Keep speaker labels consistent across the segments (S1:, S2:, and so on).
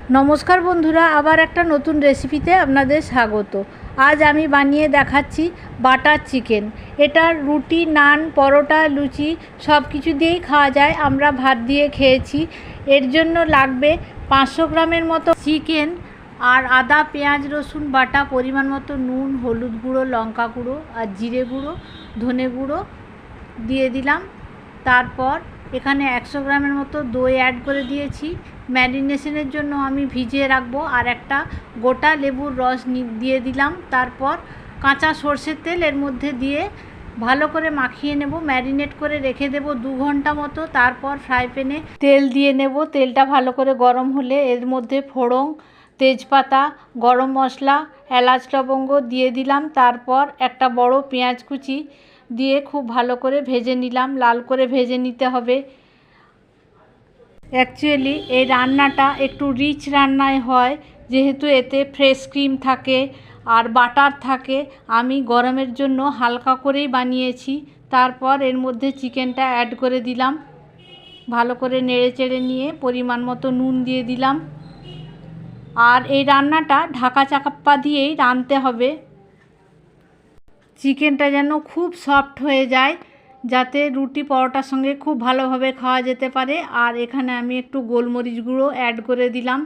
S1: নমস্কার বন্ধুরা, আবার একটা নতুন রেসিপিতে আপনাদের স্বাগত। আজ আমি বানিয়ে দেখাচ্ছি বাটার চিকেন। এটা রুটি, নান, পরোটা, লুচি সব কিছু দিয়েই খাওয়া যায়। আমরা ভাত দিয়ে খেয়েছি। এর জন্য লাগবে 500 গ্রামের মতো চিকেন আর আদা, পেঁয়াজ, রসুন বাটা, পরিমাণ মতো নুন, হলুদ গুঁড়ো, লঙ্কা গুঁড়ো আর জিরে গুঁড়ো, ধনে গুঁড়ো দিয়ে দিলাম। তারপর এখানে 100 গ্রামের মতো দই অ্যাড করে দিয়েছি। ম্যারিনেশনের জন্য আমি ভিজিয়ে রাখবো। আর একটা গোটা লেবুর রস দিয়ে দিলাম। তারপর কাঁচা সর্ষের তেল এর মধ্যে দিয়ে ভালো করে মাখিয়ে নেব। ম্যারিনেট করে রেখে দেব 2 ঘন্টা মতো। তারপর ফ্রাই প্যানে তেল দিয়ে নেব। তেলটা ভালো করে গরম হলে এর মধ্যে ফোড়ন, তেজপাতা, গরম মশলা, এলাচ, লবঙ্গ দিয়ে দিলাম। তারপর একটা বড় পেঁয়াজ কুচি দিয়ে খুব ভালো করে ভেজে নিলাম। লাল করে ভেজে নিতে হবে। অ্যাকচুয়ালি এই রান্নাটা একটু রিচ রান্নায় হয়, যেহেতু এতে ফ্রেশ ক্রিম থাকে আর বাটার থাকে। আমি গরমের জন্য হালকা করেই বানিয়েছি। তারপর এর মধ্যে চিকেনটা অ্যাড করে দিলাম। ভালো করে নেড়ে চেড়ে নিয়ে পরিমাণ মতো নুন দিয়ে দিলাম। আর এই রান্নাটা ঢাকা চাপা দিয়েই রাঁধতে হবে। চিকেনটা যেন খুব সফট হয়ে যায়, যাতে রুটি পরোটার সঙ্গে খুব ভালোভাবে খাওয়া যেতে পারে। আর এখানে আমি একটু গোলমরিচ গুঁড়ো অ্যাড করে দিলাম।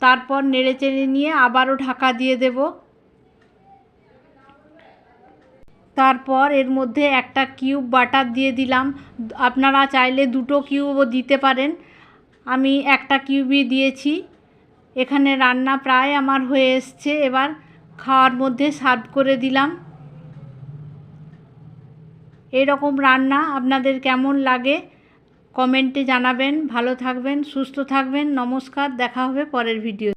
S1: তারপর নেড়েচেড়ে নিয়ে আবারও ঢাকা দিয়ে দেব। তারপর এর মধ্যে একটা কিউব বাটার দিয়ে দিলাম। আপনারা চাইলে 2টো কিউবও দিতে পারেন। আমি একটা কিউবই দিয়েছি। এখানে রান্না প্রায় আমার হয়ে এসছে। এবার খাওয়ার মধ্যে সার্ভ করে দিলাম। এরকম রান্না আপনাদের কেমন লাগে কমেন্টে জানাবেন। ভালো থাকবেন, সুস্থ থাকবেন। নমস্কার, দেখা হবে পরের ভিডিও।